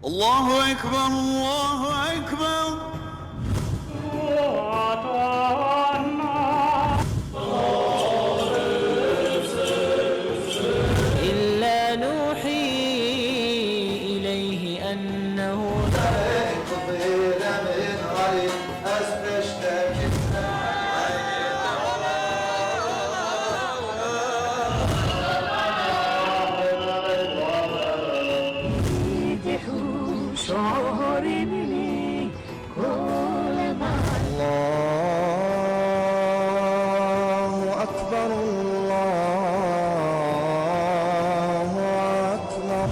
الله أكبر الله أكبر. إلا نوحي إليه أنه الله أكبر الله أكبر.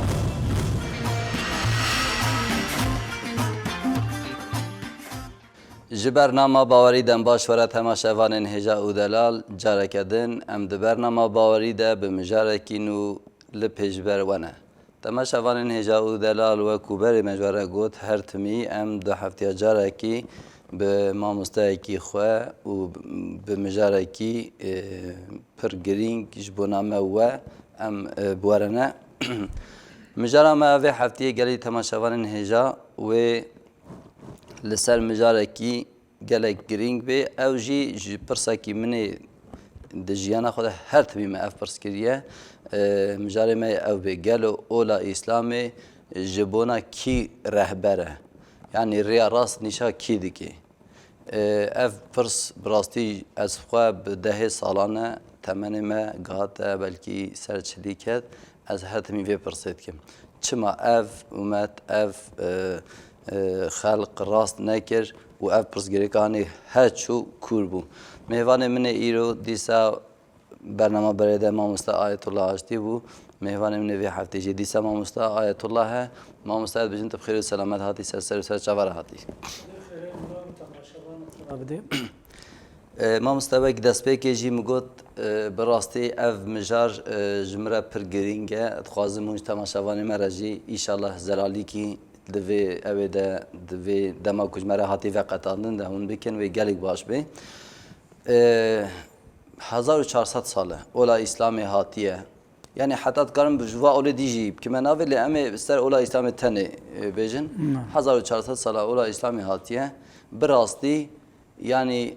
ji bernama bawerî dem baş were temaşevanên hêja û delal careke din em di bernama bawerî de bi mijarekî nû li pêşber we ne. Temaşevanên hêja û delal wekû berê me ji were got her timî em di heftiya carekî bi mamosteyekî xwe û bi mijarekî pir girîng ji bo me we em biwerine. Mijara me vê heftiyê gelî temaşevanên hêja wê li ser mijarekî gelek girîng bê ew jî ji pirsekî minê di jiyana xwe de her timî me ev pirs kiriye mijarê me ew bê gelo ola îslamê ji bona kî rehber e yanî rêya rast nîşa kî dike ev pirs bi rastî ez xwe bi dehê salan e temenê me gihate belkî ser çilî ket ez her timî vê pirsê dikim çima ev umet ev xelq rast nekir û ev pirsgirêkanê her çû kûr bû. Mêvanê min ê îro dîsa bernama berê de mamoste Ayetullah Aştî bû. Mêvanê min ê vê heftê jî dîsa mamoste Ayetullah he. Mamoste ez bijin tu bi xêr û selamet hatî ser û ser çavara hatî. Mamoste wek destpêkê jî min got bi rastî ev mijar ji min re pir girîng e. Dixwazim hûn ji temaşevanê me re jî îşallah zelalîkî divê evê de divê dema ku ji me re hatî veqetandin de hûn bikin wê gelek baş bê. 1400 sal e ola İslamê hatiye. Yani heta dikarim bi ji va olê dî jî bikime navê lê em ê ser ola İslamê tenê bêjin. 1400 sala ola İslamê hatiye. Bi rastî yani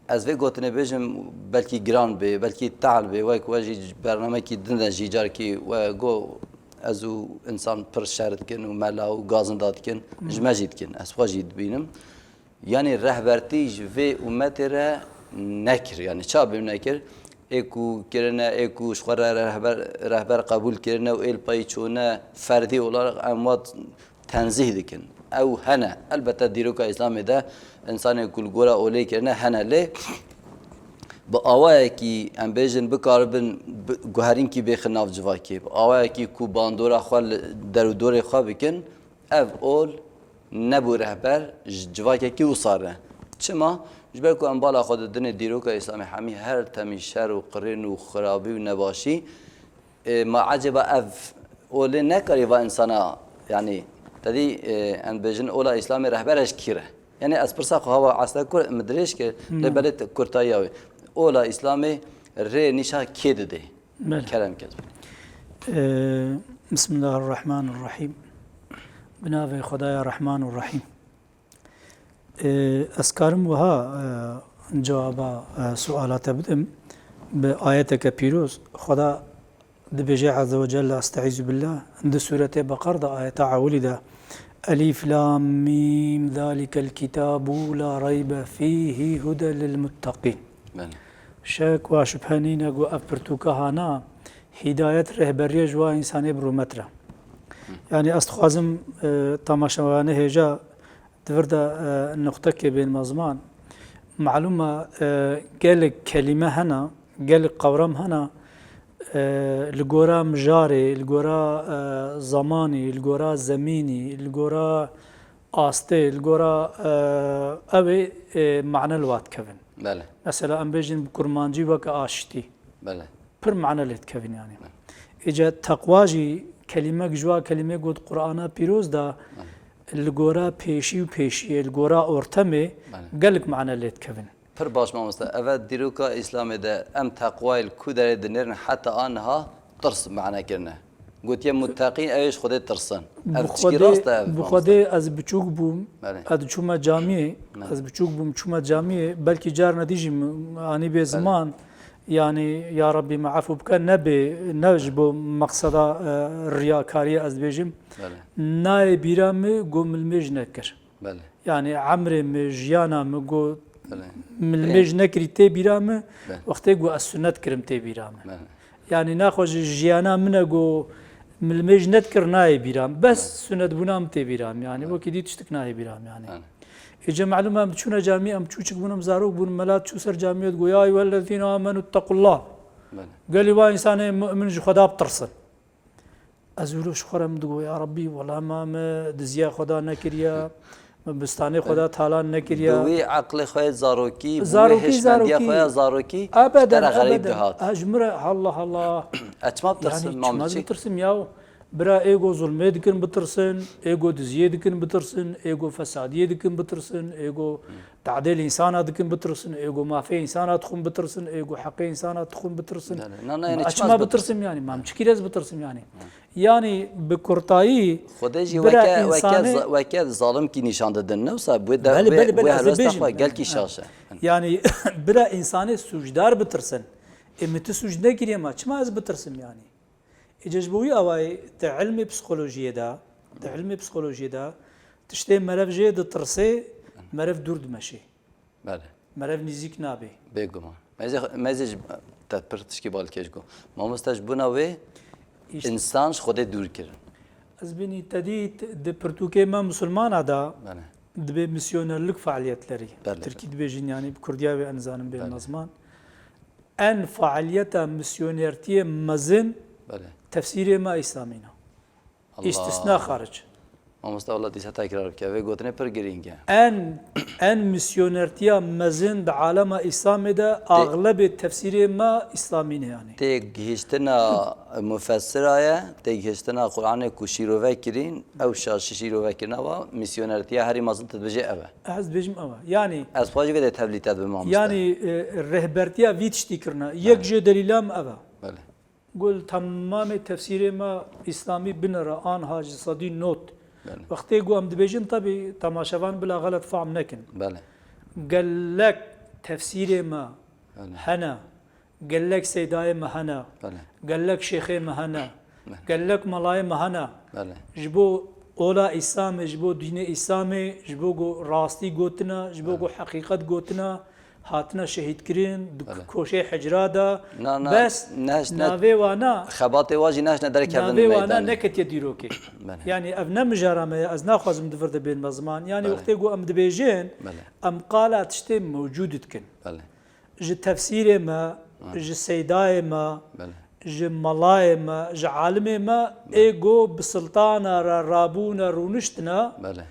ez vê gotinê bêjim belkî giran bê, belkî tehl bê wek we jî bernamekî din de jî carkî we got ez û insan pir şer dikin û mela û gazinda dikin ji me jî dikin ez xwe jî dibînim. Yani rehbertî ji vê umetê re nekir yani ça bêm nekir ê ku kirine ê ku ji xwe re rehber qebûl kirine û êl payî çûne ferdî olarak em wat tenzîh dikin. Ew hene elbette dîroka İslamê de insanê ku li gora olê kirine hene lê bi awayekî em bêjin bikaribin guherînkî bêxin nav civakê bi awayekî ku bandora xwe li derûdorê xwe bikin ev ol nebû rehber ji civakekî wisa re. Çima ji ber ku em bala xwe di dinê dîroka İslamê hemî her temî şer û qirên û xirabî û nebaşî ma eceba ev olê nekarî va insana yani tedî em bêjin ola İslamê rehber eş kî re. Yani ez pirsa xwe hava asla kur min dirêj kir lê belê kurtaya wê. Ola İslamê rê nîşa kê dide? Kerem kes. Bismillahirrahmanirrahim. Bi navê Xwedaya Rehman û Rahîm. Ez karim wiha cewaba suala te bidim bi ayeteke pîroz Xweda dibêje Azze ve Celle estaizu billah di sûretê Beqer da ayeta awilî de Elif lam mîm zâlikel kitâbu la raybe fîhî hude lil muttaqîn. Şek wa şüphenîne got ev pirtûka hana hidayet rehberiye ji wa însanê bi rûmet re. Yani ez dixwazim temaşevanê hêja di vir de nuqtekê bên mezman malûm e gelek kelîme hene gelek qewrem hene li gora mijarê li gora zamanî li gora zemînî li gora astê li gora ew ê mane li wat dikevin. Mesela em bêjin bi kurmancî weke aşitî pir mane lê dikevin yani. Îce teqwa jî kelimek ji wa kelimê got Qur'ana pîroz da li gora pêşî û pêşiyê li gora ortemê gelek mane lê dikevin. Pir baş mamoste evet dîroka İslamê de em teqwayê ku derê dinêrin heta aniha tirs mane kirine. گوتیه متقین اوش خودت ترسن اف تشکی راست اف بخوده از بچوک بوم بله. از چوما جامعه از بچوک بوم چوما جامعه بلکه جار ندیجی آنی به زمان يعني يا ربي معفو بك نبي نجبو مقصد الرياكارية از بيجم بله ناي بيرام قوم المج نكر بله يعني عمري مجيانا مقو بله من المج نكري تي بيرام بله. وقت قو السنة كرم تي بيرام بله يعني ناخذ جيانا من قو من المج نذكر ناي بيرام بس سنة بنام تي بيرام يعني وكدي تشتك ناي بيرام يعني بله إجا معلومة بتشونا جامعة بتشوشك بنم زاروك بن ملات شو سر جامعة تقول يا أيها الذين آمنوا اتقوا الله بله قال لي وين إنسان مؤمن جو خدا بترسل أزولوش خرم تقول يا ربي والله ما دزيا خدا نكريا بستاني خدا تعالى نكريا بوی عقل خواهد زاروکی زاروکی، بوی هشمندی زاروکی. خواهد زاروکی أبدا ترى غريب أبدا دهات أجمرة الله الله اتما يعني بترسم ما مامتشي بترسم ياو برا ايجو ظلمي دكن بترسن ايجو دزيه دكن بترسن ايجو فساديه دكن بترسن ايجو تعديل انسان دكن بترسن ايجو ما في انسان تخون بترسن ايجو حق انسان تخون بترسن لا، لا، لا، يعني ما تشماز بترسم يعني ما مشكلة بترسم يعني بكرتاي خدا جی برا وکه وکه ظالم کی نشان دادن نه وسا بود بله، بله، بله، هر از است بیجیم. گل کی شاشه يعني برا انسان سوجدار بترسن امت سوجده كريا ما چما از بترسم يعني اجبوي اواي تعلم بسيكولوجيا دا تعلم بسيكولوجيا دا تشتي مرف جي ترسي مرف دور دمشي بله مرف نزيك نابي بگو ما مزج تپرتش کی بالکش گو ما مستش بنا و انسانش خود دور کرد از بني تديت د برتوكي ما مسلمان دا بله دبي مسيونر لك فعاليات لري بله. تركي دبيجين يعني بكرديا انزان بين نظمان ان فعاليتا مسيونيرتي مزن بله تفسير ما اسلامينا استثناء خارج ما مست والله دیسه تکرار که و گوتنه پر گرینگه ان مسيونرتيا مزن بعالم اسلام ده اغلب تفسير ما اسلامي يعني تی گهشتنا مفسر آیا تی گهشتنا قرآن کو شیرو وکرین او شیرو وکرنا و میسیونرتیا هری مازن تدبجه اوه احس بيجم اوا يعني از خواهی ویده تبلیتات به ما يعني الرهبرتيا فيتشتي كرنا يك جي دليلام اوا بله قول تمام تفسير ما اسلامي بنرا ان هاج صدي نوت بله وقتی گو ام دبیجن طبی تماشاوان بلا غلط فهم نکن بله قال لك تفسير ما بله هنا قال لك سيداي ما هنا بله قال لك شيخي ما هنا قال لك ملاي ما هنا بله جبو اولا اسلام جبو دين اسلام جبو گو راستي گوتنا جبو گو حقيقت گوتنا هاتنا شهيد كرين بله. كوشي حجرادا نا نا بس ناش ناوي وانا خبات واجی ناش نداره کردن ناوي وانا میدانه نكت يديروكي بله. يعني ابنا مجارمه از ناخذ مدفرد بين مزمان يعني بله. وقت يقول ام دبيجين بله ام قالت شتي موجود كن بله ج تفسير ما ج سيداي ما بله ج ملاي ما ج عالم ما ايجو بسلطانا رابونا رونشتنا بله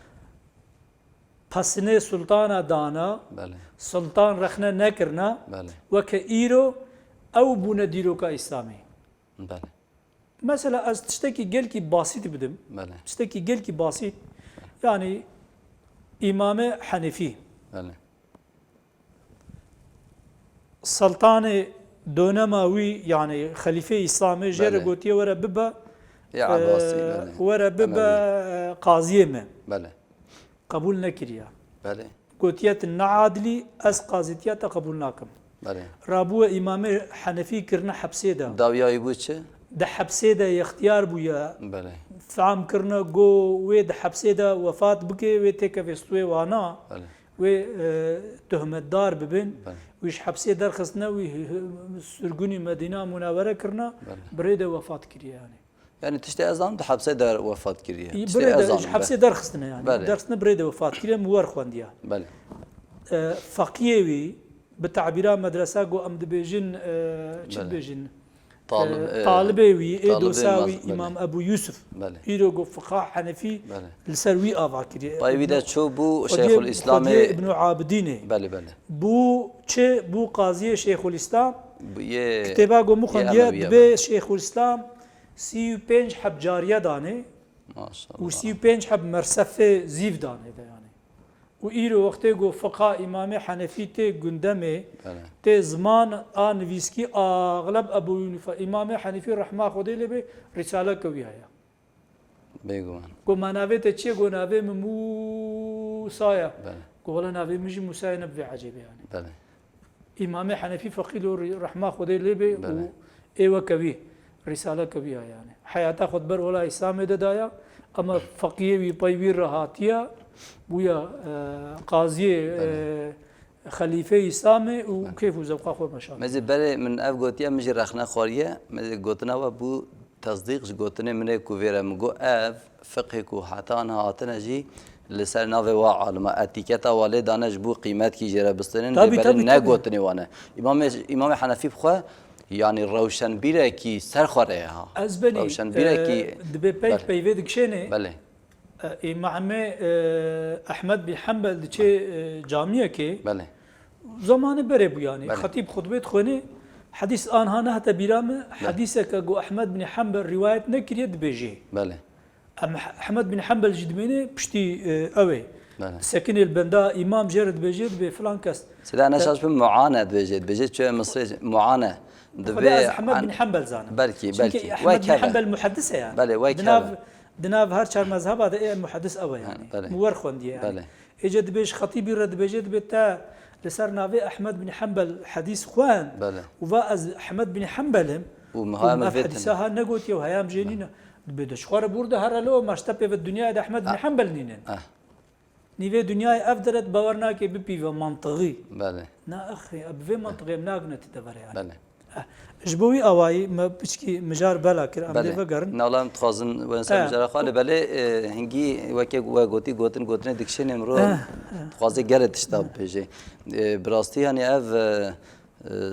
پسنه سلطانا دانا بله سلطان رخنا نكرنا بله وكايرو او بونا ديروكا اسلامي بله مثلا از تشتكي جلكي بسيط بدم بله تشتكي جلكي بسيط يعني امام حنفي بله سلطان دونماوي يعني خليفه اسلامي جرى بله. قوتي ورا ببا يا عباسي بله ورا ببا قاضيه ما بله قبول نكريا بله قوتيات النعادلي از قاضيتيات قبول ناكم بله رابو امام حنفي كرنا حبسيدا داویایی بود چه؟ ده حبسيدا اختيار بويا بله فهم كرنا جو وي ده حبسيدا وفات بكي وي تكفستوي وانا بله وي تهمت دار ببن بله ويش حبسي در خصنا وي سرگوني مدينة منورة كرنا بله. بريدة وفات كريا يعني یعنی تشتی ازام ده حبسه در وفات کریه تشتی بريدة ازام حبسي در خصنا يعني بله. در خصنا بريدة وفات كريا موار خوانديا بله فقيوي بتعبيرا مدرسة جو ام دبيجن چه بله. بيجن طالب طالبوي ايدو طالب ساوي بله. امام ابو يوسف بله ايدو جو فقاه حنفي بله لسروي افا كريا طيب ده شو بو شيخ الاسلام ابن عابدين بله بله بو چه بو قاضي شيخ الاسلام یه كتابا قومو خنديا أموية دبي شيخ الاسلام 35 حب جاريه داني ما شاء و الله 35 حب مرسفه زيف داني ده يعني و ایرو وقتی گو فقه امام حنفی تی گندمه بله تی زمان آن ویسکی اغلب ابو یونیفا امام حنفی رحمه خودی لبه رساله کوی هیا بگو من گو مناوی تی چیه گو ناوی موسایا بله گو ولا ناوی مجی موسایا نبوی عجیبه یعنی بله امام حنفی فقیل رحمه خودی لبه و ایوه کوی رساله کوی هیا یعنی حیاتا خود بر ولا اسلام دایا اما فقیه وی پیوی رهاتیه بويا قاضي خليفه اسلامي وكيف وزوقا خو ما شاء الله مزي بري من اف گوتیا مجي رخنا خوريه مزي گوتنا و بو تصديق گوتنه من کوفيرا مگو اف فقه کو حتى انا هاتنا جي لسر ناوي وا عالم اتيكتا والدانج بو قيمت کی جرا بستنن بل نه گوتنه وانه امام حنفي بخو يعني روشن بيره کی سر خوره ها ازبني روشن بيره کی دبي بيك بيفيد كشينه بله امام احمد بن حنبل دچه جامعه كي بله زمان بره بو يعني بله. خطيب خطبه خوني حديث انها نهت بيرام حديثك جو احمد بن حنبل روايه نكريت بيجي بله اما احمد بن حنبل جدمني بشتي اوي بله سكن البندا امام جرد بجد بفلان كاس سيدا انا شاش بمعاناه بجد شو مصري معاناه دبي احمد بن حنبل زانه بلكي احمد بن حنبل محدثه يعني بله دناف هر چهار مذهب هذا ايه محدث اوي يعني بله. مورخون دي يعني بله. اجد بيش خطيب رد بجد بتا لسر نافي احمد بن حنبل حديث خوان بله. وفاز احمد بن حنبل ومهام الفتن حديثها نقوت يو هيام جنينه بدش خور برده هر لو مشتبه في الدنيا ده احمد بن حنبل نينن نيفي دنيا افضلت باورنا كي بي منطقي بله نا اخي ابي منطقي مناقنه تدبر يعني بله جبوي اواي ما بشكي مجار بلا كر ام بله دفقرن نولام تخازن ونسا مجرا خاله بله هنگي وكي گوتن دكشن امرو تخازي گرت اشتاب بيجي براستي يعني اف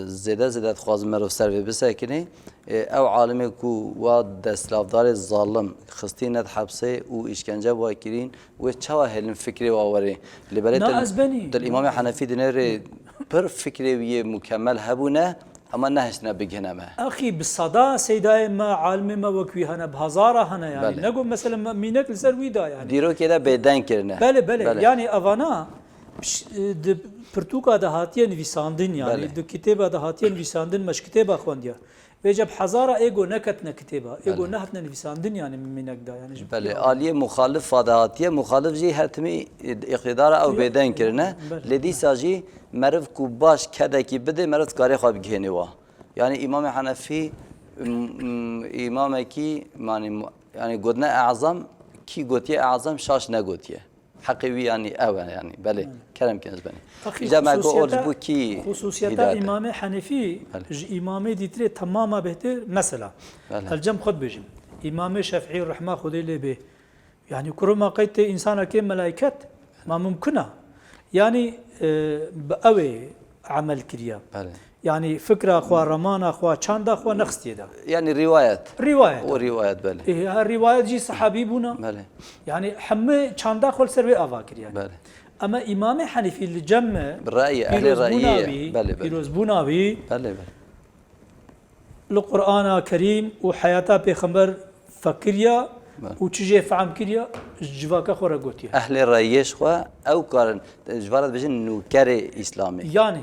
زياده تخازن مرو سر بسكني او عالمي كو واد دستلافدار ظالم خستينت حبسه و اشكنجه واكرين و چوا هلن فكري واوري لبلت الامام حنفي دينر پر فكري مكمل هبونه اما نهشنا بجهنا ما اخي بالصدى سيداي ما عالم ما وكوي هنا بهزاره هنا يعني بله. نقول مثلا مينك لسروي دا يعني ديرو كده بيدان كرنا بله يعني افانا برتوكا ده هاتين ويساندن يعني بله. دو كتابه ده هاتين ويساندن مش كتابه خونديا وجب حزاره ايجو نكتنا كتابه ايجو نهتنا ويساندن يعني منك دا يعني بله عاليه مخالف فاداتيه مخالف جي هتمي اقتدار او بيدان كرنا لدي ساجي مرف کو باش کده کی بده مرف کاری خواب گهنی وا يعني امام حنفي امام کی يعني قدنا اعظم کی گوتيه اعظم شاش نگوتيه حقيقي يعني او يعني بله كلام كنز بني جماعه اورجبو کی خصوصيات امام حنفي امام ديتري تماما بهتر مثلا الجم خد بجم امام شافعي رحمه خدي له به يعني كرما قيت انسان كم ملائكه ما ممكنه يعني بأوي عمل كريا بله. يعني فكرة أخوة رمان أخوة شاند أخوة نخستي ده يعني روايات روايات بله إيه الروايات جي صحابي بونا بله يعني حمى شاند أخوة سروي أفاكر يعني بله أما إمام حنفي اللي جمع بالرأي أهل الرأي بله فيروز بونابي بله بله القرآن الكريم وحياته بخمر فكريا وتجي فهم كريا جواكا خورا قوتيا اهل الرئيش خو او كارن جوارد بجن نوكر اسلامي يعني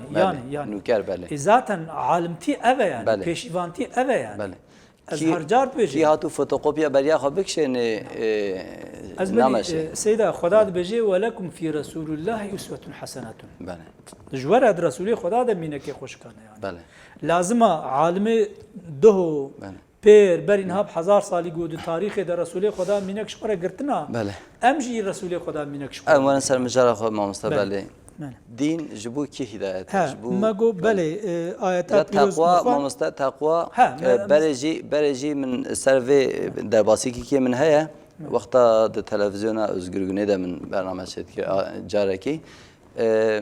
نوكر بله ذاتا عالمتي ابا يعني بله. بيشيفانتي ابا يعني بله ازهر جار بيجي كي هاتو فوتوكوبيا بريا خو بكشن ازمني سيدة خداد بيجي ولكم في رسول الله اسوة حسنة بله جوارد رسولي خداد مينك خوش كان يعني بله لازم عالم ده بله پیر برین هاب 1000 سالی گود تاریخ در رسول خدا مینک شپره گرتنا بله امجی رسول خدا مینک شپره اولا سر مجرا خو ما مستقبل بله دين جبو كي هداية جبو ما جو بله آيات بيروز تقوى ما مست تقوى برجي من سرفي درباسي كي من هيا وقتا التلفزيون ازغرغني ده من برنامج جاركي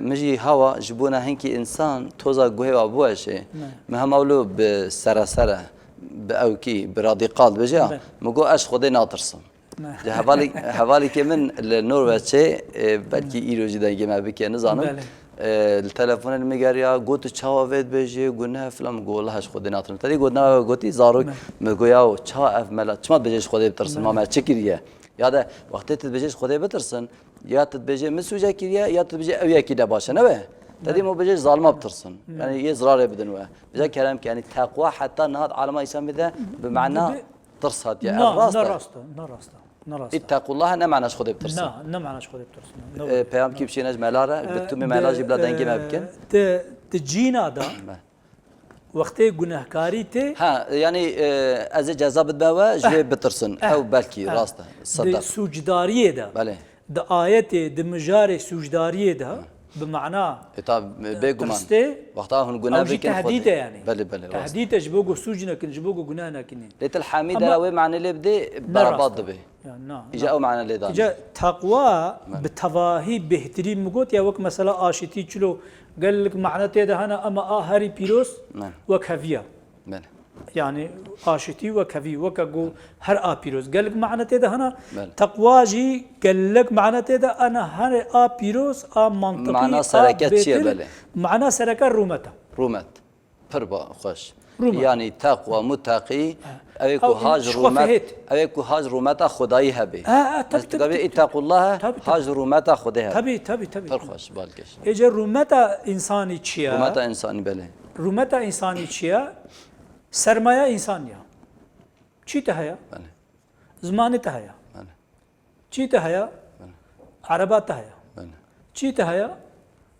مجي هوا جبونا هنكي انسان توزا جوه ابوشه مهم اولو بسرسره باوكي براديقال بجا مگو اش خودي ناطرسم حوالي كمن النرويج بلكي ايروجي دنگه ما بك نزانم التلفون المجاريا قلت تشاوفت بيجي قلنا فلان قول هاش خودي ناطرم تدي قلنا قلتي زاروك مگويا تشا اف ملا تشما بيجيش خودي بترسم ما تشكريه یا ده وقتی تبجیش خدای بترسن یا تبجی مسوجه کیه یا تبجی اویا کی ده باشه نه تدی مو بجی ظالما بترسن يعني یه ضرر بدن و بجا كلام يعني تقوى حتى نهاد عالم اسلام ده بمعنى ترصد يا نراسته اتقوا الله نه معناش خدای بترسن نه معناش خدای بترسن پیام کی بشینج ملاره بتومی ملاجی بلا دنگی ما بکن تجينا دا وقتی گناهکاری ته ها يعني از جزا بدبوا جوی بترسن او بلكي راسته صدق سوجداریه دا بله دا آیت د مجار سوجداریه دا بمعنى طب بيجمان وقتها هن جناه بكن تهديد يعني بله تهديد جبوجو سجنك جبوجو جنانا كني ليت الحميد راوي معنى اللي بدي برباط به اجا معنى اللي دان اجا تقوى بتواهي بهترين مقوت يا وك مثلا اشتي تشلو قال لك معنى تيدا هنا اما هاري بيروس وكافيا يعني اشتي وكافي وكاجو هر بيروس قال لك معنى تيدا هنا تقوى جي قال لك معنى تيدا انا هر بيروس منطقي معنى سركات شي بله معنى سركات رومت فربا خوش يعني تقوى متقي اويكو هاج رومت اويكو هاج رومت خدای هبه تبي اتقوا الله هاج رومت خدای هبه تبي فرخوش بالكش اجا رومت انساني چيا رومت انساني بله رومت انساني چيا سرمایه انسانیه چی ته هيا بله زمانه ته هيا بله چی ته هيا عربات ته هيا بله چی ته هيا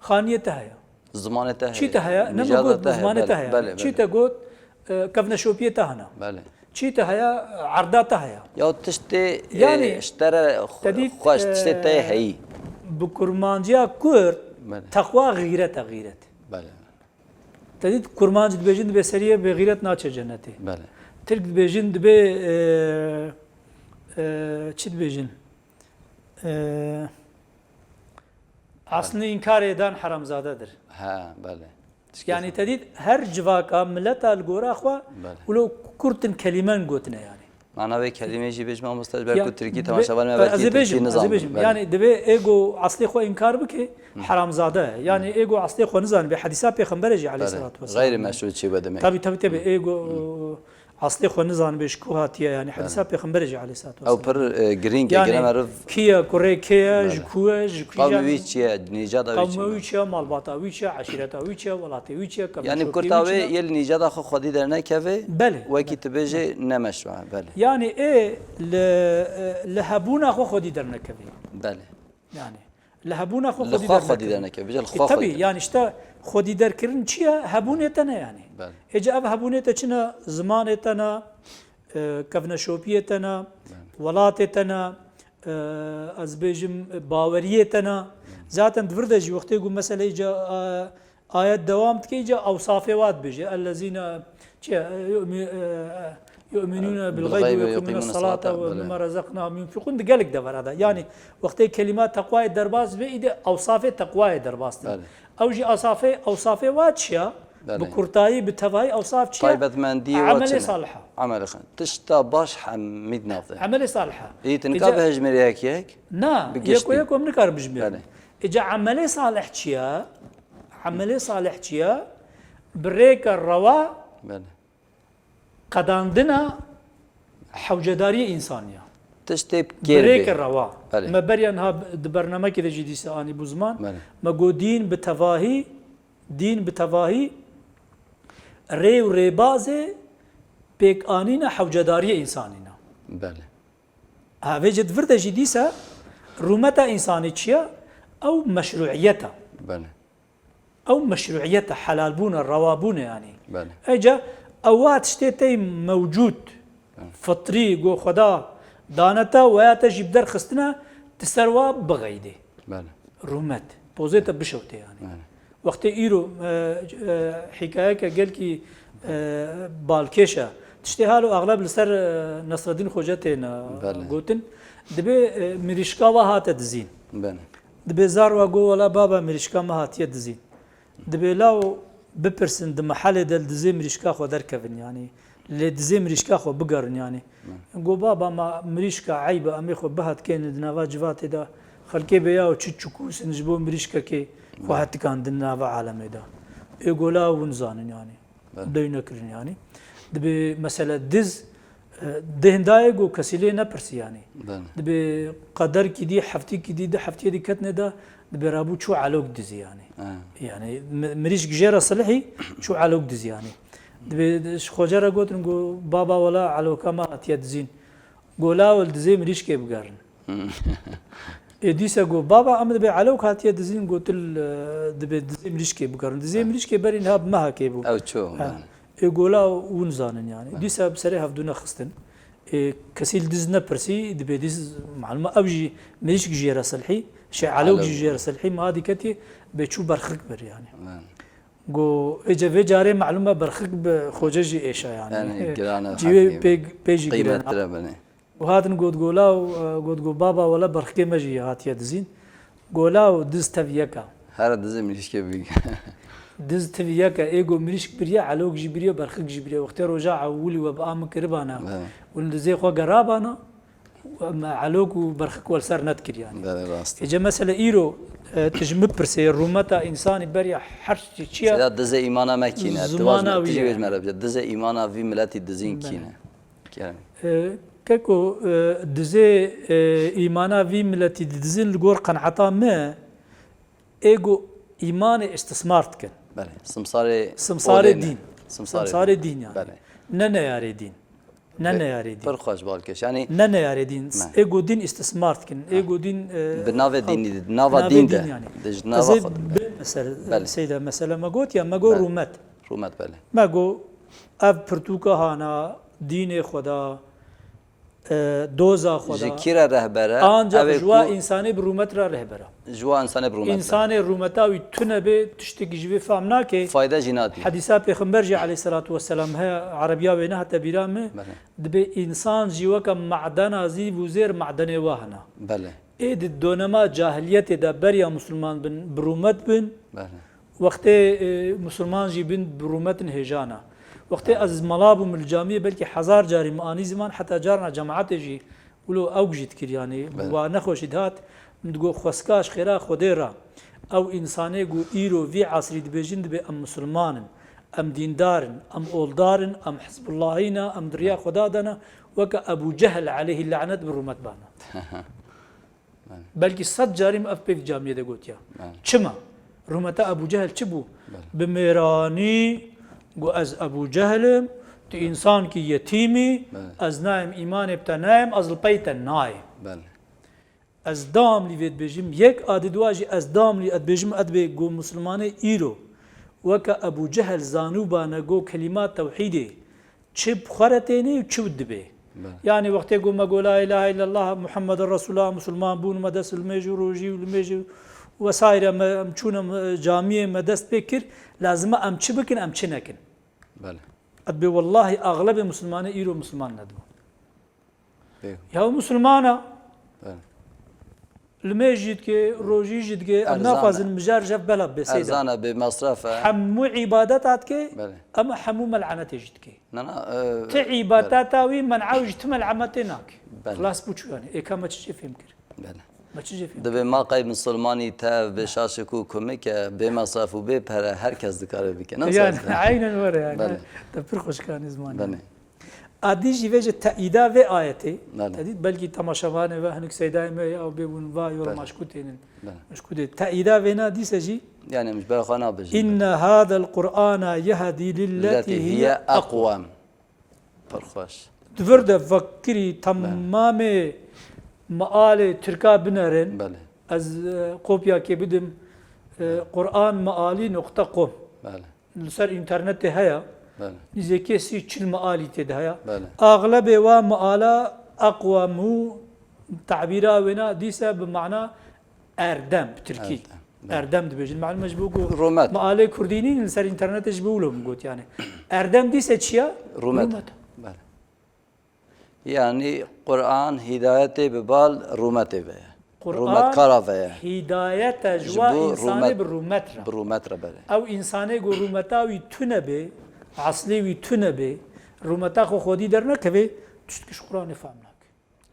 خانیه ته هيا زمانه ته چی ته هيا نمو زمانه ته هيا چی ته گوت كفنا شوبيه ته هنا بله چی ته هيا عرضات ته هيا یا تشتي يعني اشترى خوش تشتي ته هي بكرمانجيا كورد تقوى غيرت بله تدید کرمانج دبیجن دبی سریه به غیرت ناچه جنتی بله ترک دبیجن دبی چی دبیجن اصلا انکار ایدان حرام زاده در ها بله يعني تدید هر جواکا ملت الگورا خوا ولو کرتن کلمان گوتنه يعني معناه به کلمه جی بجما مستجبر کو ترکی تماشاوان مبارکی نظام يعني دبي ايجو اصلي خو انكار بك حرام زاده يعني ايجو اصلي خو نزان بحديثات پیغمبر عليه الصلاه والسلام غير مشروط شي بدمه تبي ايجو اصلي خو نزان بشكوهاتيه يعني حديثات پیغمبر عليه الصلاه والسلام او پر جرينج جرام عرف كيا كوريكيا جكوج قومويتشيا نيجادا قومويتشيا مالباتاويتشيا عشيرتاويتشا ولاتيويتشا يعني كرتاوي يل نيجادا خو خدي درنا كفي بله وكي تبجي نمشروع بله يعني ايه لهبونا خو خدي درنا كفي بله يعني لهبونا خودی درنا كفي بجل خو طبي يعني اشتا خودی در کردن چیه هبونیتنه يعني اجا اف هبونیت چنه زمانتنا کفنا شوپیتنا ولاتتنا از بیجم باوریتنا ذاتن دورده جی وقتی گو مثلا اجا آیت دوام تکی اجا اوصافه واد بيجي الذين يؤمنون بالغيب ويقيمون الصلاة ومما رزقناهم ينفقون دقالك دفر هذا يعني وقت كلمات تقوى درباز بإيده أوصاف تقوى درباز أو جي أوصاف واتشيا بكرتاي بتفاي أوصاف شيا طيبة مندي عمل صالحة عمل خن تشتا باش حميد نافذ عمل صالحة إيه تنكابه جميل هيك نا يكو منكر بجميل إجا عمل صالح شيا عمل صالح شيا بريك الروا قداندنا حوجداري إنسانية تشتي بريك الروا ما بريان ها برنامج كذا جديد ساني بوزمان ما جو دين بتواهي ري وريبازه بيك آنينا حوجداري إنسانينا بله ها وجد فرد جديسة رومتا إنساني تشيا أو مشروعيتها بله أو مشروعيتها حلال بونا الروابون يعني بله أجا اوات شتي موجود فطري جو خدا دانتا ويا تجيب در خستنا تسروا بغيدي بله رومت بوزيتا بشوتي يعني وقت ايرو حكايه قال كي بالكيشا تشتهالو اغلب لسر نصر الدين خوجتنا قوتن دبي مريشكا وهات تزين بله دبي زاروا جو ولا بابا مريشكا ما هات يدزين دبي لاو بپرسن د محل دل دزي مريشكا خو دركفن يعني اللي دزي مريشكا خو بقرن يعني جو بابا ما مريشكا عيبه امي خو بهت كين دناوا جوات دا خلكي بيا وتشكوس نجبو مريشكا كي خو حتى كان دناوا عالم دا يقولا ونزان يعني دينكرن يعني دبي مثلا دز دهندای گو کسیله نپرسی یعنی بله دبی قدر کی دی هفتی کی دی ده هفتی دی کتنه ده دبی رابو چو علوق دزی یعنی مریش گجرا صلحی چو علوق دزی یعنی دبی خوجرا گوتن گو بابا ولا علوقا ما اتیا دزین گولا ول دزی مریش کی بگارن دیسا گو بابا ام دبی علوق اتیا دزین گوتل دبی دزی مریش کی بگارن دزی مریش کی برین هاب ما کی بو او چو گولا ونزانن يعني ديسا بسري هفدونا خستن كسيل دزنا برسي دبي ديز معلومة أوجي مليش جيرة صلحي شيء علوك جيرة صلحي ما هذه كتي بتشو برخك بر يعني جو إجا في جاري معلومة برخك بخوججي إيشا يعني جي بيجي جيران وهذا نقول جولا وقول جو بابا ولا برخك مجي هاتي دزين جولا ودز تفيكا هذا دز مليش كبير دز تفياكا ايجو مريش بريا علوك جبريا برخك جبريا وقت رجع ولي وبقام كربانا والزي خو قرابانا علوك وبرخك والسر نذكر يعني اجا مثلا ايرو تجمع برسي الرومتا انسان بريا حرش تشيا دز ايمانا ماكينه تجي وجه مرة دز ايمانا في ملاتي دزين كينه كاكو دز ايمانا في ملاتي دزين الجور قنعطا ما ايجو ايمان استثمارت كن بله سمسار دين سمسار دين يعني بله ننا ياري دين ننا ياري دين برخوش بالكش يعني ننا ياري دين ايجو دين استثمارت كن ايجو دين بالنافع دين نافع دين ده يعني دج نافع مثلا سيدا مثلا ما قلت يا ما قول رومات بله ما قول اب برتوكا هانا دين خدا دوزا خدا ذكر رهبره آنجا جوا إنساني برومت را رهبره جوا إنساني برومت إنساني رومتاوي تنبه تشتكي جوي فهمنا كي فايدة جيناتي حديثة پیغمبر جي عليه الصلاة والسلام هي عربية وينها تبيرام دبي إنسان جوا كمعدن زي وزير معدن واهنا بله إيد الدونما جاهلية دا بريا مسلمان بن برومت بن بله وقت مسلمان جي بن برومت هجانا وقت از ملابو من الجامعة بلكي حزار جاري ماني زمان حتى جارنا جماعات يجي ولو اوجد كر يعني ونخوش دهات مدقو خسكاش خيرا خديرا او انساني جو ايرو في عصري دبيجين دبي ام مسلمان ام ديندارن ام اولدارن ام حزب اللهينا ام دريا خدادنا وك ابو جهل عليه اللعنة برومت بانا بلكي صد جاري مأف بيك جامعة دا قوتيا چما رومتا ابو جهل چبو بميراني گو از ابو جهل تو انسان کی یتیمی از نایم ایمان ابتنایم از الپیت نایم از دام لی وید بجیم یک عدد واجی از دام لی اد بجیم اد به گو مسلمان ایرو وکا ابو جهل زانو بانا گو کلمات توحیده چه بخورتینی و چه دبه يعني وقت يقول ما قول لا اله الا الله محمد رسول الله مسلمان بون مدس الميجو روجي والميجو وسائر مچونم جامعه مدست بكر لازم ام چه بكن ام چه نكن بله ابي والله اغلب المسلمان ايرو مسلمان ندو يا مسلمانا الميجد كي روجي جد كي النافذ المجار جاب بلا بسيده ارزانا بمصرف حمو عبادات كي اما حمو ملعنات جد كي تعباداتاوي من عاوج تملعمتناك خلاص بوچو يعني اي كما تشي فهمكر بله دبی ما قای مسلمانی تا به شاشکو کمک به مصرف و به پر هر کس دکاره بکنه يعني عينا ورا يعني تفرقش كان زمان ادي جيفج تأييدا و آيتي تديد بلكي تماشاوان و هنك سيداي ما او بيون واي ولا مشكوتين مشكوت تأييدا ونا دي سجي يعني مش بخنا بجي ان هذا القرآن يهدي للتي هي اقوم فرخوش تفرد فكري تمام مآل تركا بنرن بله از قوبيا كي بدم قرآن مآلي نقطة قوم بله لسر انترنت هيا بله نزكي سي چل مآلي تد هيا بله اغلب و مآلا اقوى مو تعبيرا ونا ديسا بمعنى اردم بتركي اردم دبيج المعلومه جبوكو مآلي كردينين لسر انترنت جبولهم قلت يعني اردم ديسا چيا رومت بله يعني قرآن هداية ببال رومته به رومت قرافه هداية جوا إنسان برومتر بله أو إنسان جو رومتا ويتنبه عصلي ويتنبه رومتا خو خودي درنا كبه تشتكش قرآن فهمناك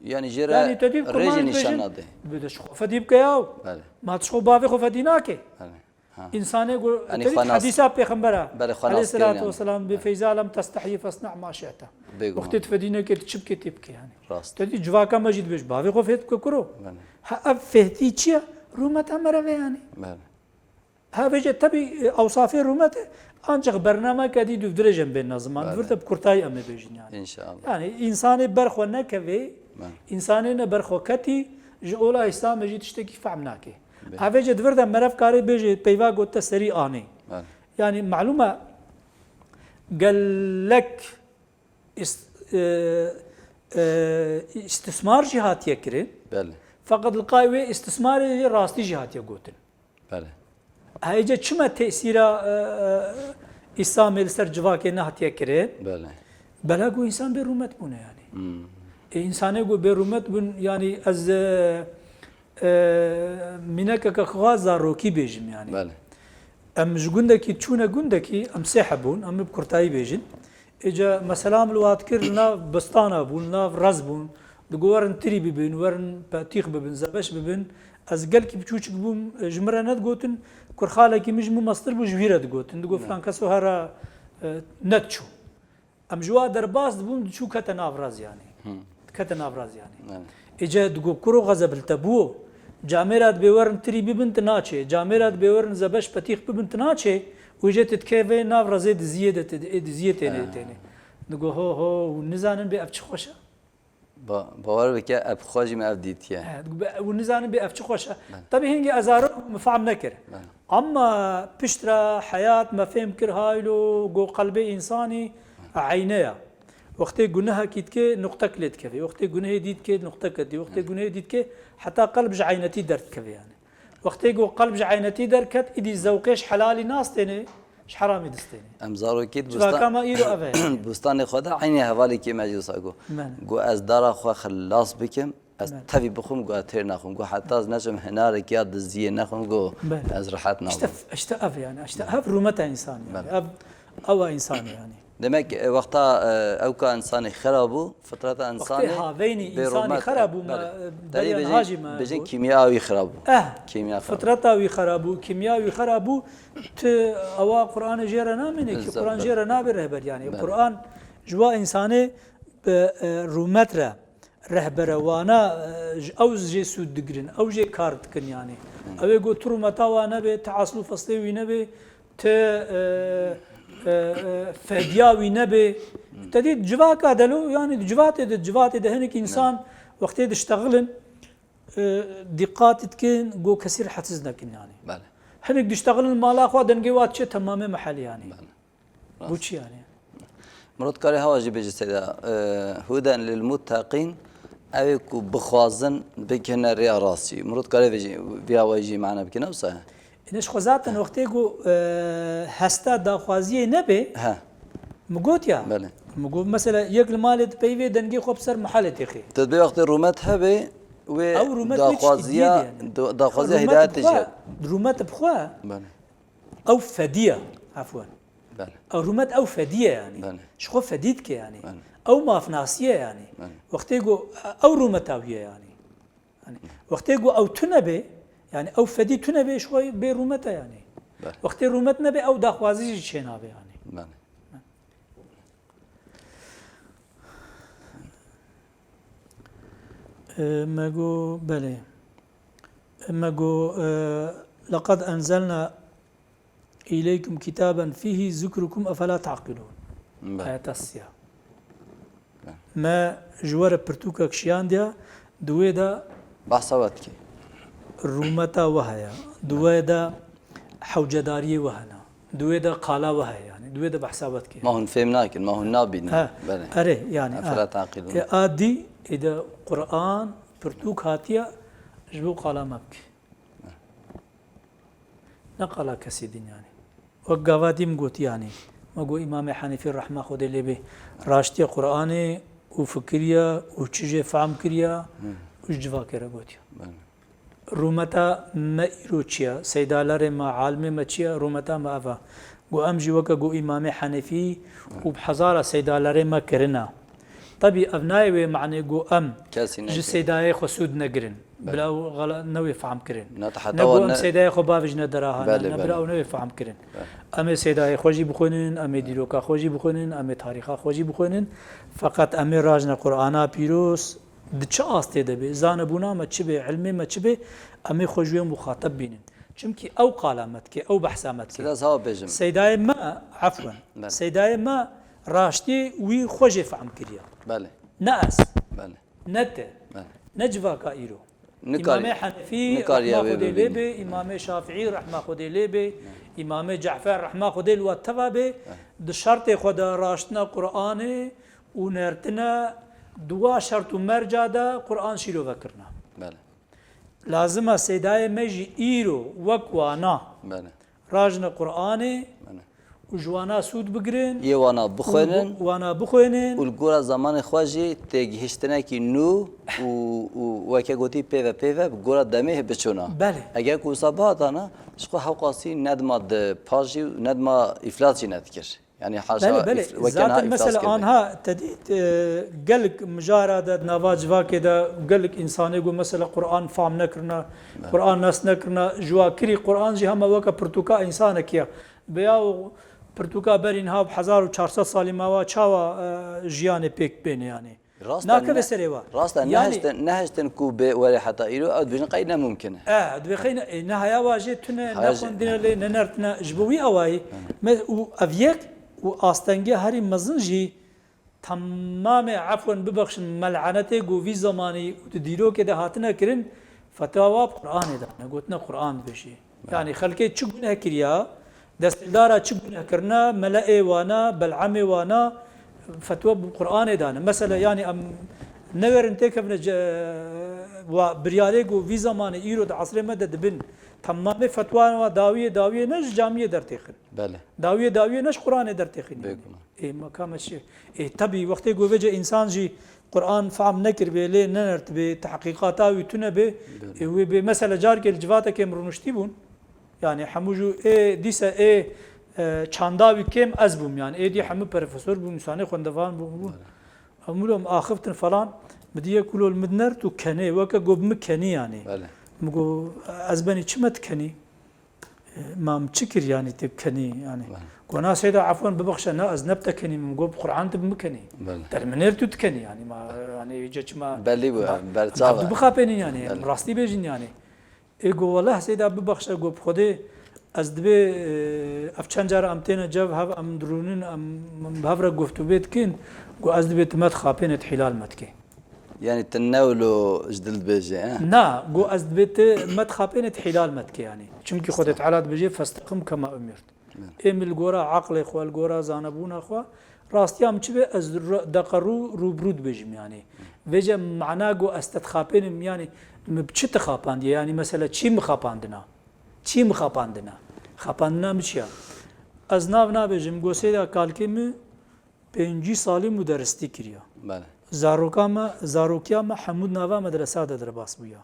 يعني جرا رجي نشان ده بدش خو فديب كياو بله ما تشخو بافي خو فديناك بله إنسان جو حديثة بيخمبرة عليه الصلاة والسلام بفيزا لم تستحي فاصنع ما شئت بيقول وقت تفدينا كي تشب كي تبكي يعني راست تدي جواكا مجد بيش بافي خو فهت كرو بله ها فهتي تشيا رومتا مرة يعني بله ها بيجي تبي اوصاف رومتا انجق برنامج كدي دو درجه بين زمان فرت بكرتاي ام بيجين يعني ان شاء الله يعني انساني برخو نكفي بله انساني برخو كتي جولا اسلام جي تشتكي فهمناكي ها بيجي فرت مرف كاري بيجي بيوا قلت سري اني بله يعني معلومه قال لك استثمار جهات يكرين بله فقد القايوي استثمار راستي جهات يقوتن بله هايجا چما تأثير إسلام السر جواك نهت يكرين بله بلاغو إنسان برومت بونه يعني إنسان يقول برومت بن يعني از منك كخوازا روكي بيجم يعني بله ام جوندكي تشونا جوندكي ام سحبون ام بكرتاي بيجن اجا مثلا الوات كرنا بستانا بون نا رزبون دغورن تري ببن ورن باتيخ ببن زبش ببن از قالكي بچوچ بوم جمرانات قوتن كرخالكي مجمو مصدر بو جويرات قوتن دغو فلان كسو هرا نتشو ام جوا درباس بوم شو كتنا افراز يعني كتنا افراز يعني اجا دغو كرو غزب التبو جامرات بورن تري ببنت ناچه جامرات بورن زبش باتيخ ببنت ناچه وجت تكفي ناف رزيد زياده زيته تاني نقول هو ونزانن بأفش خوشه باور بك اب خوجي ما افديتيا ونزانن بأفش خوشه طبعا هنجي ازار مفعم نكر اما بشترى حياه ما فهم كر هايلو جو قلبي انساني عينيا وقت جنها كيتكي نقطه كلت كفي وقت جنها ديت كي نقطه كدي وقت جنها ديت كي حتى قلب عينتي درت كفي يعني وقت يقول قلب عينتي دركت إدي زوقش حلالي ناس تاني إيش حرامي دستيني امزارو كيد كما إيرو أفهم بستان خدا عيني هوالي كي مجلس اگو گو از دارا خو خلاص بكم از تبي بخوم گو اتر نخوم گو حتى از نجم هنار كي دزيه نخوم گو از راحت نخوم اشتاف يعني اشتاف رومتا انسان يعني او انسان يعني دمك وقتا او كان انسان خرابو فتره انسان هذين انسان خرابو بين هاجم بيجي كيميائي خرابو كيمياء فترته خرابو كيميائي خرابو او قران جيرنا منك قران جيرنا برهبر يعني القران جوا انساني رومتره رهبر وانا او جي سود دقرن او جي كارت كن يعني او يقول ترومتا وانا بتعاصلو فصلي وينبي ت فدياوي نبي تدي جواكا دلو يعني جوات ده هنك انسان وقت يشتغلن دقات تكن جو كثير حتزنك يعني بله هنك يشتغلن مال اخو دنجوات شي تمام محل يعني بله بوشي يعني مرات كاري هواجي بيجي سيدا هدى للمتقين اويكو بخوازن بكنا ريا راسي مرات كاري بيجي بيا واجي معنا بكنا وصحيح إنش خزاتن وقت يجو هستا داخوازية نبي ها مقوت يا بله مقول مثلا يقل مالت بيفي دنجي خوب سر محل تخي تدبي وقت رومات هبي و او رومات داخوازية داخوازية هداية تجي رومات بخوا بله او فدية عفوا بله او رومات او فدية يعني بله شخو فديتك يعني بله او مافناسية يعني بله وقت يجو او روماتاوية يعني وقت يجو او تنبي يعني او فدي تنبي شوي برومتا يعني بله وقت رومت نبي او داخوازي شينابي يعني بله ماجو بله ماجو لقد انزلنا اليكم كتابا فيه ذكركم افلا تعقلون آية السياق ما جوار برتوكا كشيانديا دويدا بحثواتك رومتا وهايا دويدا حوجداري وهنا دويدا قالا وهايا يعني دويدا بحساباتك ما هن فهمناك ما هن نابين بله اري يعني افلا تعقلون ادي اذا قران برتوك هاتيا جبو قالا مبك نقلا كسيدين يعني وقافاتي مقوت يعني مقو امام حنيفي الرحمه خود اللي به راشتي قراني وفكريا وتشجي فهم كريا وجوا كرا قوتيا رومتا ما إيروتشيا سيدالار ما عالم ما تشيا رومتا ما أفا جو أمجي وكا جو إمام حنفي وبحزارة سيدالار ما كرنا طبي ابناي ومعني جو ام كاسي جي ناكر سيداي خسود نقرن بلاو غلا نوي فهم كرن نتحدى نقول ام ون سيداي خو بافج ندراها بله، نبلاو نوي فهم كرن ام سيداي خوجي بخونن ام ديروكا خوجي بخونن ام تاريخا خوجي بخونن فقط ام راجنا قرانا بيروس دچ استه دبي زانبونا ما تشبه علمي ما تشبه ام خوجي مخاطب بينن چونكي او قالامتك او بحثامتك سيدا سوا بيجم سيداي ما عفوا بله. سيداي ما راشتي وي خوجي فهم كريا بله ناس بله نت بله نجفا كايرو نكاري- امام حنفي نكاري رحمه أبي خدي ببيني. ليبي امام شافعي رحمه خدي ليبي امام جعفر رحمه خدي الوتبابي د شرط خدا راشتنا قران ونرتنا دوا شرط مرجع دا قران شيلو فكرنا بله لازم سيداي مجي ايرو وكوانا بله راجنا قران بله وجوانا سود بقرن يوانا بخوينن وانا بخوينن والجورا زمان خواجي تيجهشتنا كي نو وكا قوتي بيفا بيفا بجورا دمه بتشونا بله. اگر کو صبات انا شقو حقاسي ندما باجي ندما افلاسي نذكر يعني حاشا بله بله ذات المسألة آنها تديت قلق مجارد نواج واكدا قلق إنساني قو مثلا قرآن فهم نكرنا قرآن ناس نكرنا جوا كري قرآن جي هم وكا برتوكا إنسان كيا بياو برتوكا برين هاب 1400 سالي ماوا چاوا جياني بيك بين يعني ناكا بسريوا راستا نهجتن كو ولا حتى ايرو او بجن قينا ممكنه دبخينا نهايا واجي تنا ناخون دينا لي ننرتنا جبوي اواي و افيك و آستنگی هری مزنجی تمام عفوا ببخش ملعنته گو وی زمانی دیرو که ده هاتنه کرن فتاوا قرآن ده نگوتنا قرآن بشی يعني خلقه چه گناه کریا دستدارا چه گناه کرنا ملأ وانا بلعم وانا فتوى بالقرآن دانا مثلا يعني نور انتكفنا و برياليغو في زمان ايرو د عصر مدد بن تمام فتوى داويه نش جامعه درتخن بله داويه نش قرآن درتخن اي مقام شيء اي تبي وقت جو وجه انسان جي قرآن فهم نكر به لي نرت به تحقيقاتا وتنبه هو بمثلا جار کے الجوات کے مرنشتي بون يعني حموجو اي ديسا اي چانداوي كم ازبوم يعني اي دي حمو بروفيسور بو انساني خوندوان بو امولهم اخفتن فلان بدي كلو المدنر تو كني وكا قوب مكني يعني بله مگو ازبني چمت كني ما مشكر يعني تبكني يعني كنا سيدا عفوا ببخش انا اذنبت كني مگو قران تبمكني بله ترمنير تو تكني يعني ما يعني يجي ما بلي برتاوا بخابني يعني راستي بيجين يعني ايغو والله سيدا ببخش قوب خدي از دبي افچنجار امتنا جاب هاف ام درونن ام بهفر گفتو بيت كين قو از دبي تمت خابنت حلال متكي يعني تناولوا جدل بيجي نا قو از دبي مت خابنت حلال متكي يعني چونكي خدت علات بيجي فاستقم كما امرت ام الغورا عقل اخو الغورا زانبون اخو راستيام چبه از دقرو روبرود بيجم يعني وجه معنا قو استتخابن يعني بچت خاباند يعني مثلا چي مخاباندنا چی مخاباندنا خاباندنا مچیا از ناو نابجم گوسیدا کالکیم 5 سالی مدرستی کریا بله زاروکیا ما حمود ناوا مدرسه ده درباس بویا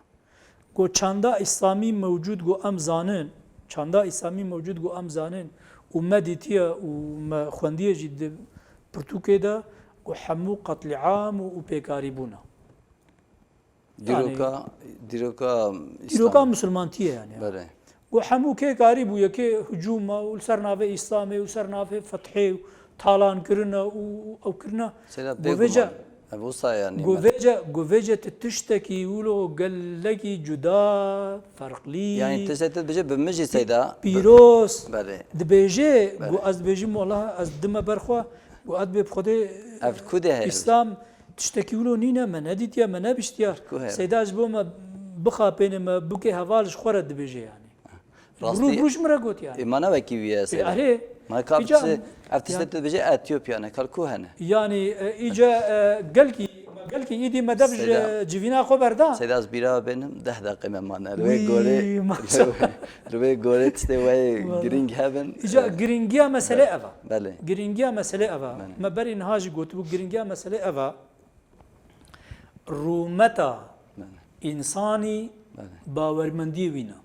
گو چاندا اسلامی موجود گو ام زانن چاندا اسلامی موجود گو ام زانن و مدیتیا و خوندیه جد پرتوکه ده گو حمو قتل عام و پیکاری بونا دیروکا مسلمانتیه يعني بله وحمو كي قارب ويكي هجوم وسرنا في اسلامي وسرنا في فتحي طالان كرنا او كرنا جوفيجا ابو يعني جوفيجا تشتكي ولو قال لك جدا فرق لي يعني انت سيد بيجي بمجي سيدا بيروس بله دبيجي جو از بيجي والله از دم برخوا جو اد بخدي اسلام تشتكي ولو نينا من هديت يا من بيشتيار سيداج بوما بخا بينما بوكي هوالش خورد دبيجي يعني روش مرقوت يعني ايمانا وكي ويا سيدا اهي ما كابس افتست بيجي اثيوبيا انا كالكوهنه يعني اجا قالكي ايدي مدبج جيفينا خبر ده سيداز بيرا بينهم 10 دقيقه مانا روي غولي تستوي جرينج هافن اجا جرينجيا مساله افا بله جرينجيا مساله افا ما برين هاج قلت بو جرينجيا مساله افا رومتا انساني باورمندي وينا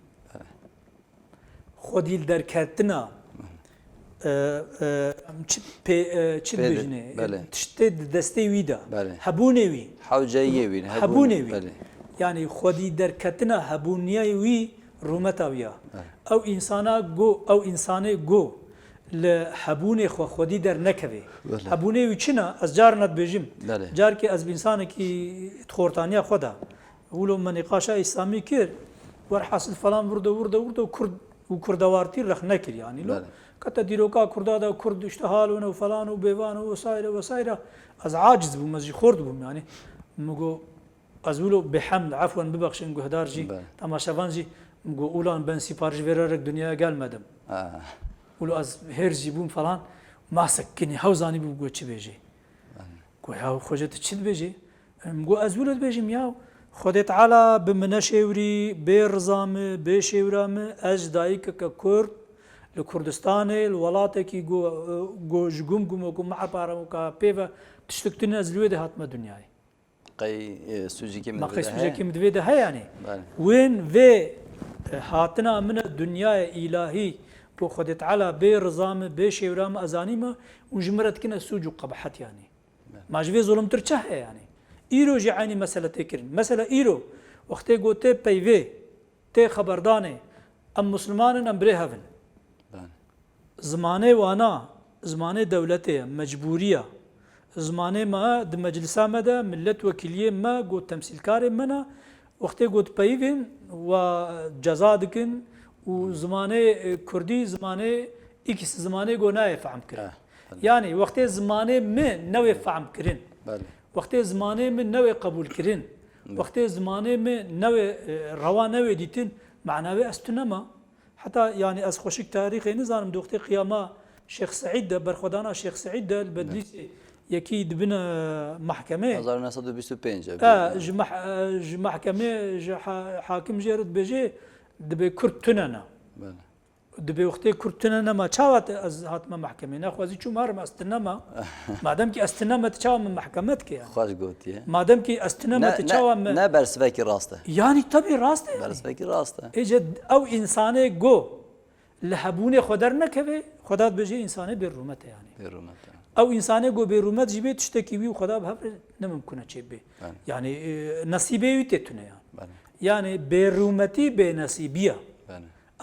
خودیل درکتنا چی بله، بجنه بله. تشتی دسته ویدا بله. هبونه وی حوجەیە وین هبونه وی بله یعنی خودی درکتنا هبونیه وی رومتا ویا او انسانا گو او انسانه گو لهبونه خودی در نکوی بله. هبونه وی چنا از جار ند بجیم بله. جار که از انسان کی خورتانیا خدا ولو من نقاشا اسلامی کرد ور حاصل فلان ورده کرد و کردوارتی رخ نکر يعني لو بله. كتا ديروكا كردادا كرد اشتهالون وفلان وبيبان وسايره از عاجز بو مزي خرد بو يعني مگو از ولو بحمد عفوا ببخشن گو هدارجي بله. تماشاوانجي مگو اولان بن سفارش ورارك دنيا gelmedim ولو از هرجي بوم فلان ما سكني حوزاني بو گو چي بيجي گو يا خوجت چي بيجي مگو از ولد بيجي ياو خود تعالی به منشوری به رزام به شورام از دایک که کرد لکردستان الولات کی گو جگم گم مع بارم که پیو تشتکتن از لوده هاتم دنیای قی سوژی که ما قیس مدوده کی مدوده ها یعنی بله. وين و هاتنا من الدنيا الهی بو خود تعالی به رزام به شورام ازانیما وجمرت کنا سوج قبحت يعني ما جوی ظلم ترچه يعني ایرو جعانی مسئله تکرین مسئله ایرو وقتی گوته پیوه ته خبردانه ام مسلمانن ام بره هفن زمانه وانا زمانه دولته مجبوریه زمانه ما د مجلسا مده ملت وکیلیه ما گوت تمثیلکار منا وقتی گوت پیوین و جزا دکن و زمانه کردی زمانه ایکس زمانه گو نه فهم کرد یعنی وقتی زمانه من نو فهم کرد وقتی زمانه من نوع قبول کردن وقتی زمانه من نوع روا نوع دیتن معناوی استنما حتی یعنی از خوشک تاریخی نزانم دوختی قیاما شیخ سعید برخودانا شیخ سعید البدلیس یکی دبن محکمه 1925 محکمه حاکم جرد بجه دبی کرد تننا دبی وقتی کرد تننا ما چاوت از هاتما محکمه نخوازی چون مارم استنما مادام که استنما تچاوم محکمت که خوش گوتیه مادام که استنما تچاوم نه برسوکی راسته یعنی طبی راسته برسوکی راسته اجد او انسانه گو لهبونه خودر نکوه خدا بجه انسانه بیرومت یعنی بیرومت او انسانه گو بیرومت جیبه تشتکی وی خدا به نممکنه چه به یعنی نصیبه وی تتونه یعنی بیرومتی به نصیبیه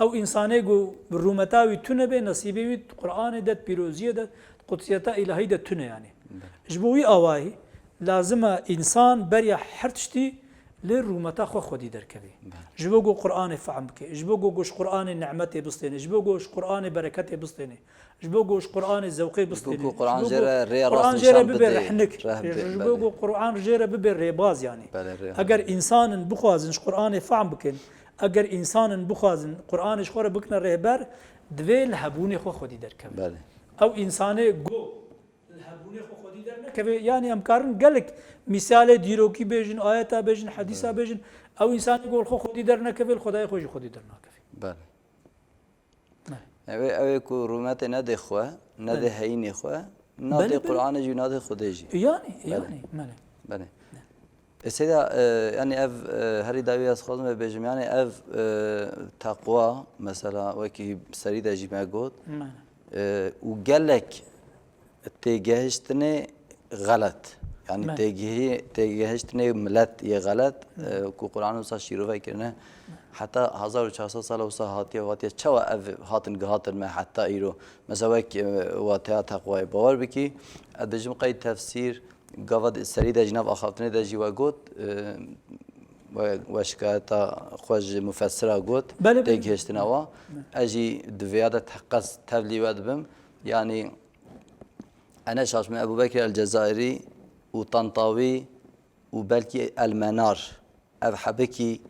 او انسانه گو رومتاوی تونه به نصیبه وی قرآن دت پیروزیه دت قدسیت الهی دت تونه یعنی جبوی آواهی لازمه انسان بریا هر تشتی لرومتا خودی درکوی جبو گو قرآن فهم که جبو گوش قرآن نعمت بستنه جبو گوش قرآن برکت بستنه جبو گوش قرآن ذوقی بستنه قرآن جره ری قرآن جره ببر رحنک جبو گو قرآن جره ببر ریباز یعنی اگر انسان بخوازنش قرآن فهم بکن اگر انسان بخوازن قرآنش خوره بکنه رهبر دویل هبونه خودی درکوی او انسان گو الهبونه خودی در نکوی یعنی امکارن گلک مثال دیروکی بیجن آیتا بیجن حدیثا بیجن او انسان گول خودی در نکوی خدای خوش خودی در نکوی بله اوه کو رومت نده خواه نده هینی خواه نده قرآن جو نده خودی یعنی بله سیدا یعنی اف هری داوی از خودم بیجم یعنی اف تقوا مثلا وکی سری دجی مگود و گلک تیگهشتنه غلط يعني تيجهشتني ملت يا غلط كو قرآن وصا شيروفا كرنا حتى 1400 سال وصا هاتيا چوا هاتن قهاتن ما حتى ايرو مثلا واتيا تقوى باور بكي ادجم قيد تفسير قفد السريده جناب اخافتني دجي وقوت وشكايتا خوش مفسره قوت تيجهشتنا وا اجي دفياده تحقق تبلي ودبم يعني انا شاش من ابو بكر الجزائري وطنطاوي وبلكي المنار اف حبكي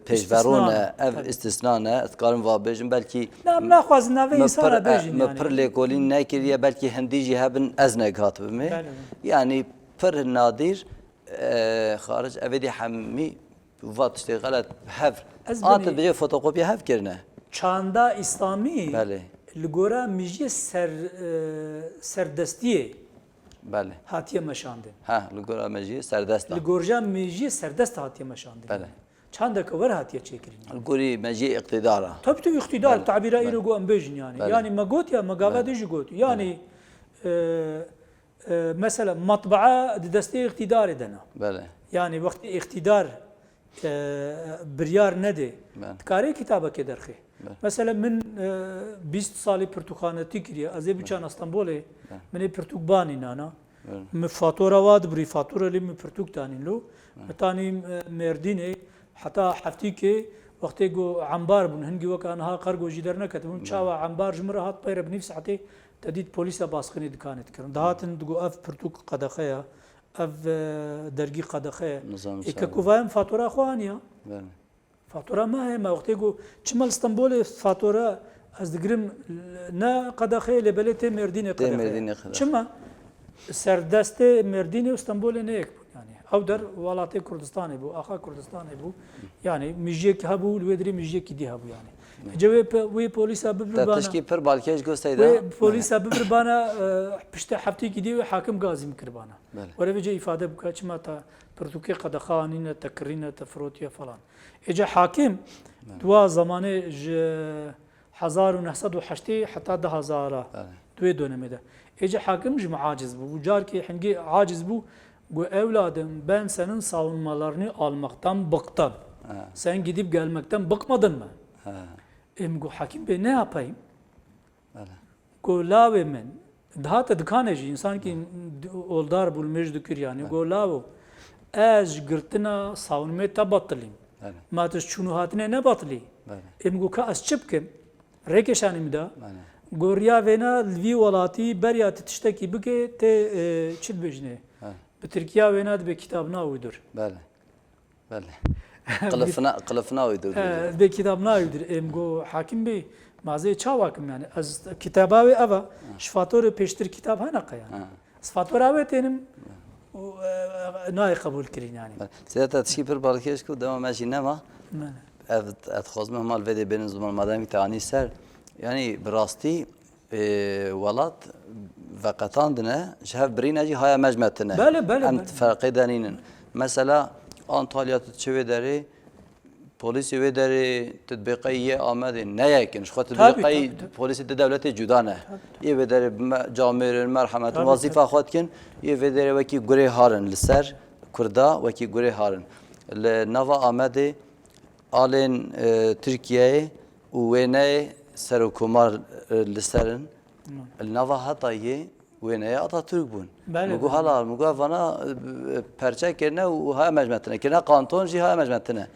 پیشورونه اف استثناء اذكارم وابجن بلكي ناخذ نوي انسان بيجن يعني پر ليكولين ناكريا بلكي هنديجي هبن ازنه كاتبمي يعني پر نادر خارج ابدي حمي وات اشتغلت هف انت بيجي فوتوكوبي هف كرنا چاندا اسلامي بله لگورا میجی سردستیه بله هاتیه مشاندن ها لگورا میجی سردست لگورجا میجی سردست هاتیه مشاندن بله çandaka var hatiye çekirin. الكوري مجيء اقتداره Tabii tabii iktidar tabira ile go ambejin yani. Bəli. Yani magot ya magava deji got. Yani mesela matbaa deste iktidar edene. بله Yani vakti iktidar biryar ne de. Bəli. Tkare kitaba ke derxi. Mesela min 20 sali Pirtukhaneti kiriye. Az ê biçan İstanbul'e. Min Pirtukbanî nana. Mi fatura vad biri fatura li mi Pirtuk tanin lo. Tani Merdinê heta heftikê وقتی گو عمبار بون هنگی وک آنها قرگو جیدر نکردم چاوا عمبار جمره هات پیره بنفس ساعتی تدید پلیسا باسخنی دکانت کردن دهاتن دگو اف پرتوک قدخیا اف درگی قدخیا نظام ایک کووایم فاتورا خوانیا بله فاتورا ما هي ما وقتی گو چمال استانبول فاتورا از دگرم نه قدخیا لبلت مردین مردین قدخیا قدخیا. چما سردست مردین استانبول نه یک yani ev der Valatê Kurdistanê bû, axa Kurdistanê bû. Yani mijiyek hebû, li wê dirê mijiyekî dî hebû yani. Ece wê polîsa bibir bana. تشكي پر بالكيش گوستيدا Wê polîsa bibir bana pişte heftekî dî wê hakim gazî mikir bana. Were vêce ifade bike çima ta Pirtûkê qedexanîne, te kirîne, te firotiye falan. Ece hakim dua zamanê ji 1980 heta 2000 دوێ dönemê de. Ece hakim ji aciz bû. Bu carkê hingê aciz bû. Bu evladım ben senin savunmalarını almaktan bıktım. Sen gidip gelmekten bıkmadın mı? Go hakim bey ne yapayım? Go lave men. Daha da dikhaneci insan ki oldar bulmuş dükür yani. Go lavo. Ez girtina savunmayı ta batılayım. Matış çunu hatine ne batılı? Go ka az çıpkim. Rekeşanim da. Gorya vena lvi walati berya tişteki bike te çil bejne. Türkiye ve nad be kitabına uydur. بله بله قلفنا uydur. Be kitabına uydur. Emgo hakim bey mazey çavakim yani. Az kitaba ve ava şfatore peştir kitap hana kaya. Şfatore ve tenim nay kabul kirin yani. سيادة تشكي پر بالكيش كو دما ماشي نما اتخاز مهمال فيدي بين زمان مادامي تعني سر يعني براستي ولات وقتاندنه شهر برينجي هاي مجمتنا بله ام فرقي دانينن مثلا انطاليا تشوي داري بوليسي وداري تطبيقيه آمده نه يكن شخص تطبيقي بوليسي دولت جدانه يه وداري جامعه مرحمت وظيفه خود كن يه وداري وكي غري هارن لسر كردا وكي غري هارن نوا آمده آلين تركيا وينه سركمار لسرن النوا هتايه وينه Atatürk bun. Mugu halal, mugu vana perçe kerine u ha mecmetine. Kerine kanton jî ha mecmetine.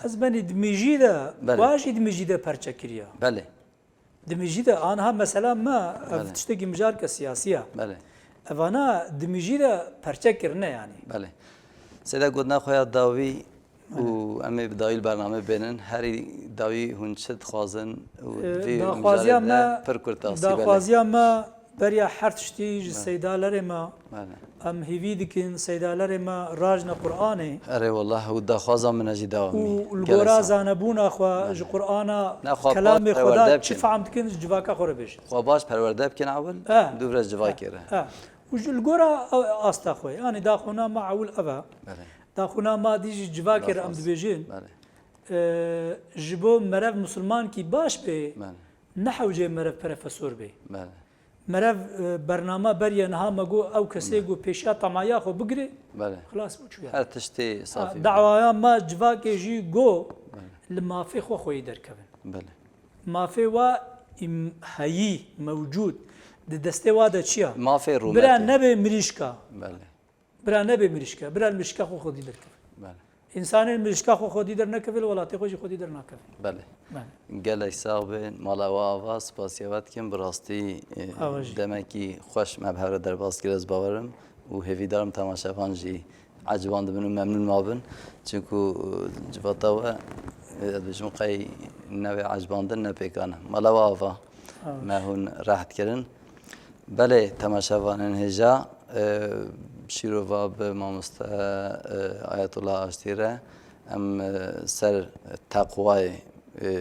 Az beni dimiji de, vaji dimiji de perçe kiriya. Bele. Dimiji de anha mesela ma tişteki mijarka siyasiya. Bele. Evana dimiji de perçe kirine yani. Bele. Seda godna khoya davi و امی بدایل برنامه بینن هری داوی هنچت خوازن و داخوازیا ما پر کرتا داخوازیا ما بریا حرتشتی سیدالر ما ام هیوی دکن سیدالر ما راجنا قرآنه اره والله و داخوازا من اجی داومی و الگورا زانبون اخوا ج قرآن کلام خدا چی فهم دکن جواکا خوره بیش خو باش پرورده بکن اول دو برز جوا کره و الگورا استا خوی یعنی داخونا ما اول ابا داخونا ما دیجی جواکر ام دبیجین جبو مرف مسلمان کی باش به نحوجه مرف پروفسور به مرف برنامه بریا نها مگو او کسی گو پیشا طمایا خو بگری خلاص بچو هر تشتی صافی دعوایا ما جواکی جی گو لما في خو خوی درکبن ما في وا هایی موجود دسته واده چیا ما في رومت برا نبی مریشکا برا نبی مریشکا برا مریشکا خو خودی درکبن انسان مریشکا خو خودی در نکبل ولاتی خو خودی در نکبل بله گله صاحب مالا و آواز پاسیابت کم براستی دمکی خوش مبهر در باز گرز باورم و هفی دارم تماشاگران جی عجبان دبن و ممنون مابن چونکو جواتا و بجم قی نوع عجبان دن نپیکانه مالا و آوا ما هون راحت کردن بله تماشاگران هجا شیروا به مامست آیت الله اشتیره ام سر تقوای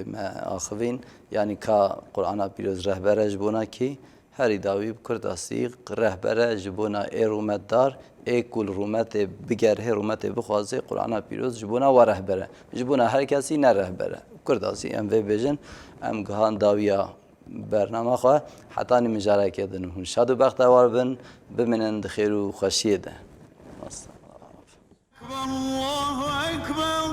ما آخوین یعنی که قرآن پیروز رهبرش بونا کی هری داوی کرد اسیق رهبره جبونا ای رومتدار ای کل رومت بگره رومت بخوازه قرآن پیروز جبونا و رهبره جبونا هر کسی نه رهبره کرد اسی ام وی بیژن ام گهان داویا برنامه خواه حتی نمیجاره کردن هون شاد و بختوار بن بمنند خیر و خوشیه ده الله أكبر